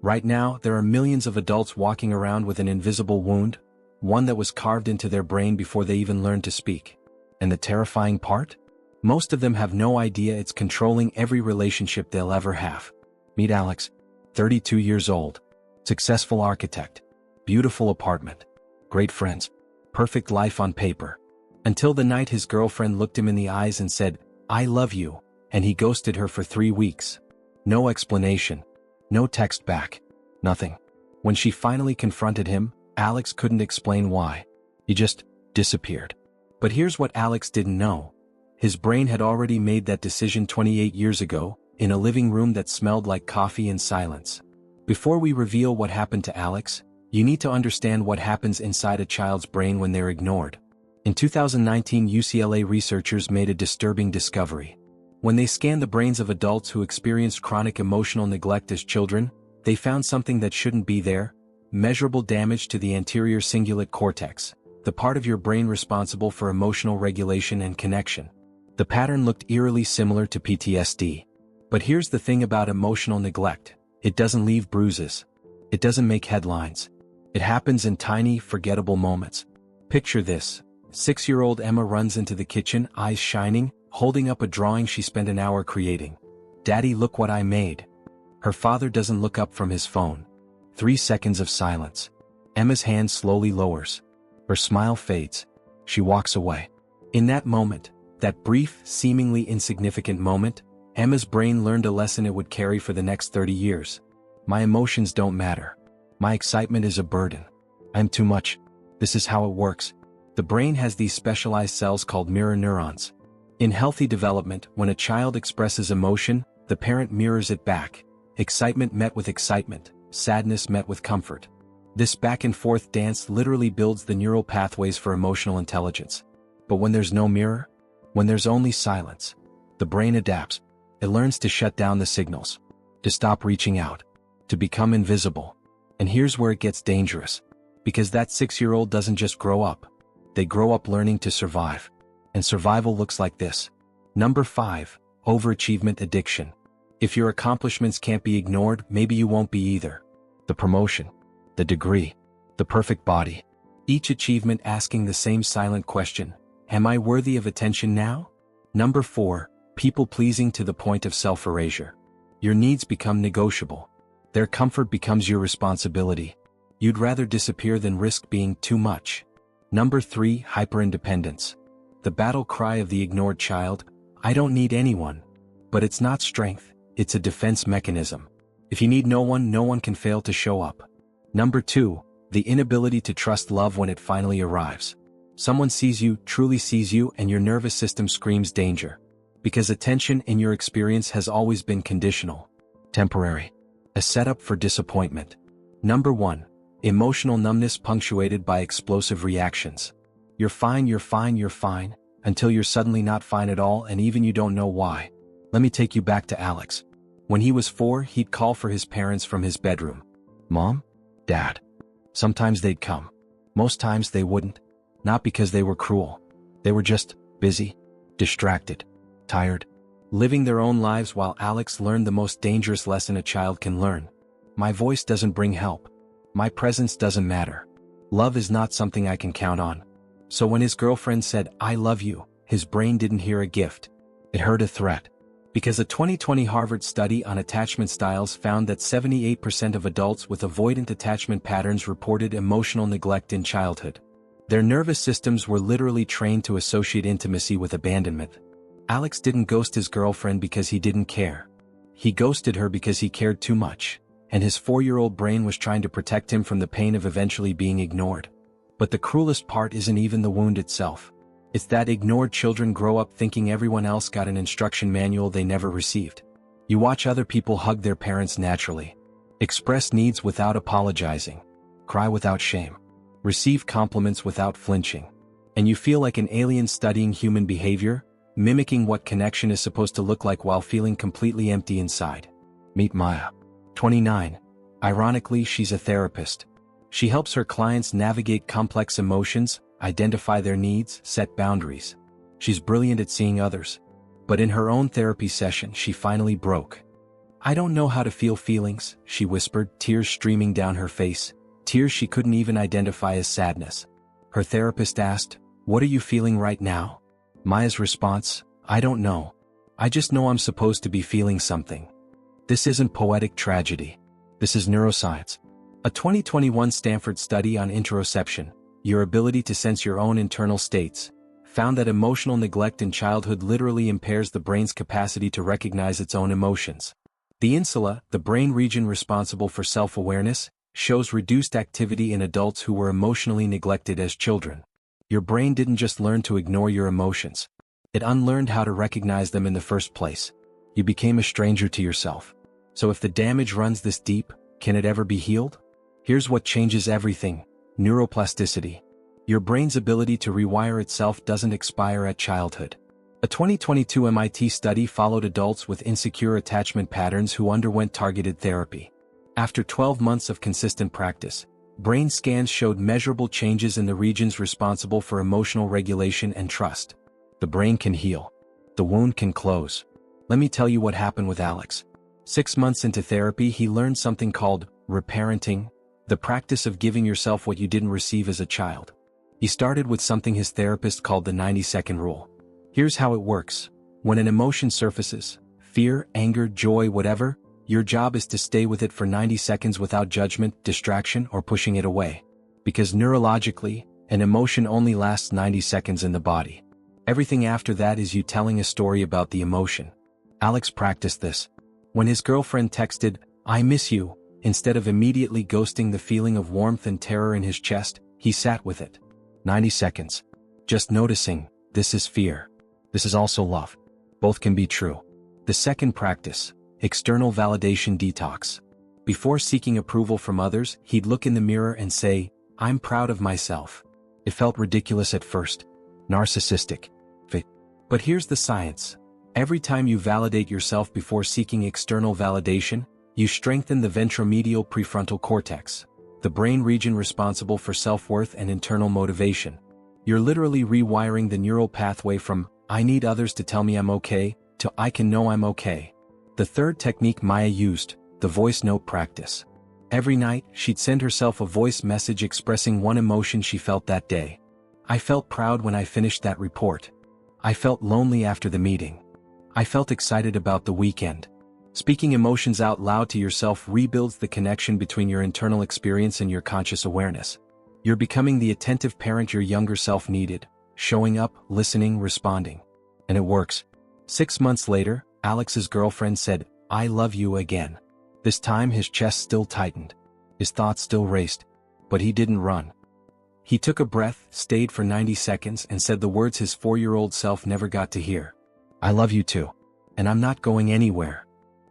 Right now, there are millions of adults walking around with an invisible wound, one that was carved into their brain before they even learned to speak. And the terrifying part? Most of them have no idea it's controlling every relationship they'll ever have. Meet Alex, 32 years old, successful architect, beautiful apartment, great friends, perfect life on paper. Until the night his girlfriend looked him in the eyes and said, "I love you," and he ghosted her for 3 weeks. No explanation, no text back, nothing. When she finally confronted him, Alex couldn't explain why. He just disappeared. But here's what Alex didn't know. His brain had already made that decision 28 years ago, in a living room that smelled like coffee and silence. Before we reveal what happened to Alex, you need to understand what happens inside a child's brain when they're ignored. In 2019, UCLA researchers made a disturbing discovery. When they scanned the brains of adults who experienced chronic emotional neglect as children, they found something that shouldn't be there: measurable damage to the anterior cingulate cortex, the part of your brain responsible for emotional regulation and connection. The pattern looked eerily similar to PTSD. But here's the thing about emotional neglect: it doesn't leave bruises. It doesn't make headlines. It happens in tiny, forgettable moments. Picture this. 6-year-old Emma runs into the kitchen, eyes shining, holding up a drawing she spent an hour creating. "Daddy, look what I made." Her father doesn't look up from his phone. 3 seconds of silence. Emma's hand slowly lowers. Her smile fades. She walks away. In that moment, that brief, seemingly insignificant moment, Emma's brain learned a lesson it would carry for the next 30 years. My emotions don't matter. My excitement is a burden. I'm too much. This is how it works. The brain has these specialized cells called mirror neurons. In healthy development, when a child expresses emotion, the parent mirrors it back. Excitement met with excitement, sadness met with comfort. This back-and-forth dance literally builds the neural pathways for emotional intelligence. But when there's no mirror, when there's only silence, the brain adapts. It learns to shut down the signals, to stop reaching out, to become invisible. And here's where it gets dangerous. Because that 6-year-old doesn't just grow up. They grow up learning to survive. And survival looks like this. Number 5, overachievement addiction. If your accomplishments can't be ignored, maybe you won't be either. The promotion, the degree, the perfect body. Each achievement asking the same silent question: am I worthy of attention now? Number 4, people-pleasing to the point of self-erasure. Your needs become negotiable. Their comfort becomes your responsibility. You'd rather disappear than risk being too much. Number 3, hyperindependence. The battle cry of the ignored child: I don't need anyone. But it's not strength, it's a defense mechanism. If you need no one can fail to show up. Number 2, the inability to trust love when it finally arrives. Someone sees you, truly sees you, and your nervous system screams danger. Because attention in your experience has always been conditional, temporary, a setup for disappointment. Number 1, emotional numbness punctuated by explosive reactions. You're fine, you're fine, you're fine, until you're suddenly not fine at all, and even you don't know why. Let me take you back to Alex. When he was 4, he'd call for his parents from his bedroom. Mom? Dad? Sometimes they'd come. Most times they wouldn't. Not because they were cruel. They were just busy, distracted, tired, living their own lives while Alex learned the most dangerous lesson a child can learn. My voice doesn't bring help. My presence doesn't matter. Love is not something I can count on. So when his girlfriend said, "I love you," his brain didn't hear a gift. It heard a threat. Because a 2020 Harvard study on attachment styles found that 78% of adults with avoidant attachment patterns reported emotional neglect in childhood. Their nervous systems were literally trained to associate intimacy with abandonment. Alex didn't ghost his girlfriend because he didn't care. He ghosted her because he cared too much, and his 4-year-old brain was trying to protect him from the pain of eventually being ignored. But the cruelest part isn't even the wound itself. It's that ignored children grow up thinking everyone else got an instruction manual they never received. You watch other people hug their parents naturally, express needs without apologizing, cry without shame, receive compliments without flinching, and you feel like an alien studying human behavior, mimicking what connection is supposed to look like while feeling completely empty inside. Meet Maya, 29. Ironically, she's a therapist. She helps her clients navigate complex emotions, identify their needs, set boundaries. She's brilliant at seeing others. But in her own therapy session, she finally broke. I don't know how to feel feelings, she whispered, tears streaming down her face, tears she couldn't even identify as sadness. Her therapist asked, "What are you feeling right now?" Maya's response, "I don't know. I just know I'm supposed to be feeling something." This isn't poetic tragedy. This is neuroscience. A 2021 Stanford study on interoception, your ability to sense your own internal states, found that emotional neglect in childhood literally impairs the brain's capacity to recognize its own emotions. The insula, the brain region responsible for self-awareness, shows reduced activity in adults who were emotionally neglected as children. Your brain didn't just learn to ignore your emotions. It unlearned how to recognize them in the first place. You became a stranger to yourself. So if the damage runs this deep, can it ever be healed? Here's what changes everything: neuroplasticity. Your brain's ability to rewire itself doesn't expire at childhood. A 2022 MIT study followed adults with insecure attachment patterns who underwent targeted therapy. After 12 months of consistent practice, brain scans showed measurable changes in the regions responsible for emotional regulation and trust. The brain can heal. The wound can close. Let me tell you what happened with Alex. 6 months into therapy, he learned something called reparenting, the practice of giving yourself what you didn't receive as a child. He started with something his therapist called the 90-second rule. Here's how it works. When an emotion surfaces, fear, anger, joy, whatever, your job is to stay with it for 90 seconds without judgment, distraction, or pushing it away. Because neurologically, an emotion only lasts 90 seconds in the body. Everything after that is you telling a story about the emotion. Alex practiced this. When his girlfriend texted, "I miss you," instead of immediately ghosting the feeling of warmth and terror in his chest, he sat with it. 90 seconds. Just noticing, this is fear. This is also love. Both can be true. The second practice, external validation detox. Before seeking approval from others, he'd look in the mirror and say, "I'm proud of myself." It felt ridiculous at first. Narcissistic. But here's the science. Every time you validate yourself before seeking external validation, you strengthen the ventromedial prefrontal cortex, the brain region responsible for self-worth and internal motivation. You're literally rewiring the neural pathway from, "I need others to tell me I'm okay," to "I can know I'm okay." The third technique Maya used, the voice note practice. Every night, she'd send herself a voice message expressing one emotion she felt that day. "I felt proud when I finished that report. I felt lonely after the meeting. I felt excited about the weekend." Speaking emotions out loud to yourself rebuilds the connection between your internal experience and your conscious awareness. You're becoming the attentive parent your younger self needed, showing up, listening, responding. And it works. 6 months later, Alex's girlfriend said, "I love you again." This time his chest still tightened. His thoughts still raced. But he didn't run. He took a breath, stayed for 90 seconds, and said the words his 4-year-old self never got to hear. "I love you too. And I'm not going anywhere."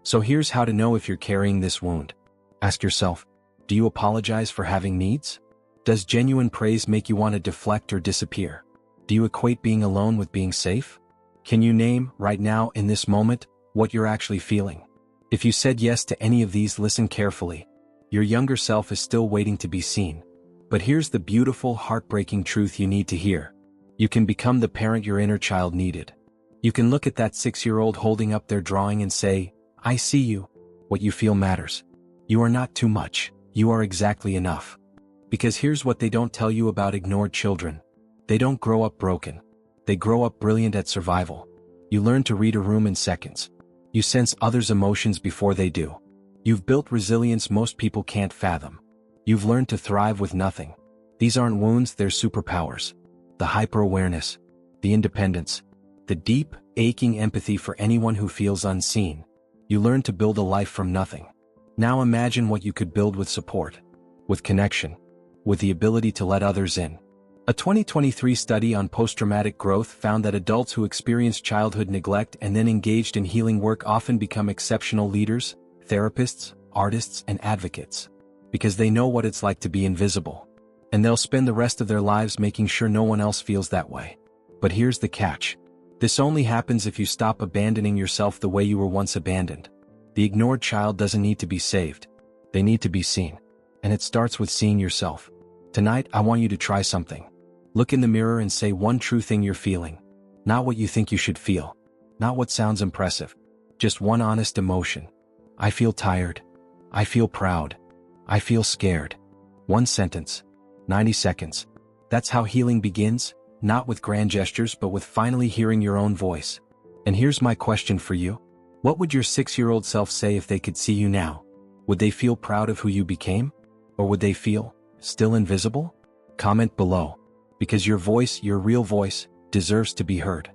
So here's how to know if you're carrying this wound. Ask yourself, do you apologize for having needs? Does genuine praise make you want to deflect or disappear? Do you equate being alone with being safe? Can you name, right now in this moment, what you're actually feeling? If you said yes to any of these, listen carefully. Your younger self is still waiting to be seen. But here's the beautiful, heartbreaking truth you need to hear. You can become the parent your inner child needed. You can look at that 6-year-old holding up their drawing and say, "I see you. What you feel matters. You are not too much. You are exactly enough." Because here's what they don't tell you about ignored children. They don't grow up broken. They grow up brilliant at survival. You learn to read a room in seconds. You sense others' emotions before they do. You've built resilience most people can't fathom. You've learned to thrive with nothing. These aren't wounds, they're superpowers. The hyper-awareness, the independence, the deep, aching empathy for anyone who feels unseen. You learn to build a life from nothing. Now imagine what you could build with support, with connection, with the ability to let others in. A 2023 study on post-traumatic growth found that adults who experienced childhood neglect and then engaged in healing work often become exceptional leaders, therapists, artists, and advocates. Because they know what it's like to be invisible. And they'll spend the rest of their lives making sure no one else feels that way. But here's the catch. This only happens if you stop abandoning yourself the way you were once abandoned. The ignored child doesn't need to be saved. They need to be seen. And it starts with seeing yourself. Tonight, I want you to try something. Look in the mirror and say one true thing you're feeling. Not what you think you should feel. Not what sounds impressive. Just one honest emotion. I feel tired. I feel proud. I feel scared. One sentence. 90 seconds. That's how healing begins, not with grand gestures but with finally hearing your own voice. And here's my question for you. What would your 6-year-old self say if they could see you now? Would they feel proud of who you became? Or would they feel still invisible? Comment below, because your voice, your real voice, deserves to be heard.